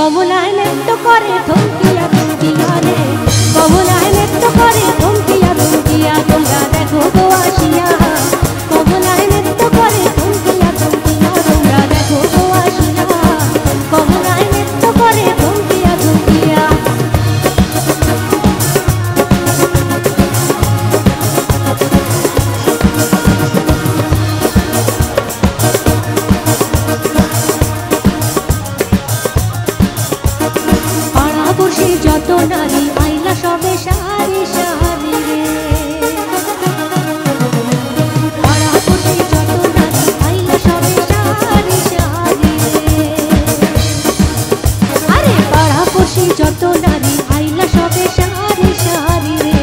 কমলায় নৃত্য করে থমকিয়া থমকিয়া রে, কমলায় নৃত্য করে থমকিয়া থমকিয়া, তোমরা দেখো গো আসিয়া। কমলায় নৃত্য করে থমকিয়া থমকিয়া, তোমরা দেখো গো আসিয়া। কমলায় নৃত্য করে থমকিয়া থমকিয়া। পাড়াপড়শি যত নারী আইলা সবে সারি সারি রে, পাড়াপড়শি যত নারী আইলা সবে সারি সারি রে। আরে পাড়াপড়শি যত নারী আইলা সবে সারি সারি রে।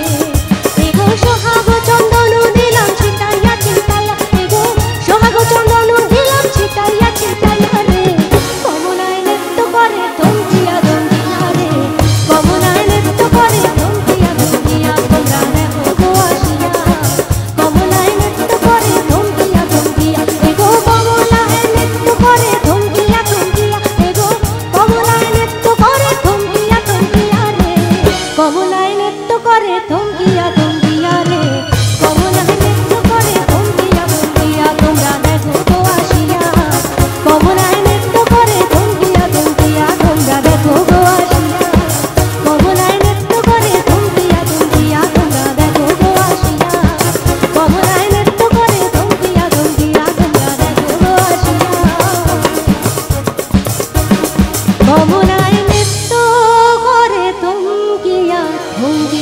এগো সোহাগ চন্দন দিলাম ছিটাইয়া ছিটাইয়া, এগো সোহাগ চন্দন দিলাম ছিটাইয়া ছিটাইয়া রে। কমলায় নৃত্য করে থমকিয়া থমকিয়া রে, কমলায় নৃত্য করে থমকিয়া থমকিয়া, তোমরা দেখো গো আসিয়া। কমলায় নৃত্য করে থমকিয়া থমকিয়া, এগো কমলায় নৃত্য করে থমকিয়া থমকিয়া, এগো কমলায় নৃত্য করে থমকিয়া থমকিয়া রে। কমলায় নৃত্য করে থমকিয়া থমকিয়া রে, কমলায় নৃত্য করে থমকিয়া থমকিয়া, তোমরা দেখো গো আসিয়া। কমলায় নৃত্য করে থমকিয়া থমকিয়া, তোমরা দেখো গো আসিয়া। কমলায় নৃত্য করে থমকিয়া থমকিয়া, তোমরা দেখো গো আসিয়া। কমলায় নৃত্য করে থমকিয়া থমকিয়া, তোমরা দেখো গো আসিয়া। কমলায় নৃত্য করে থমকিয়া থমকিয়া।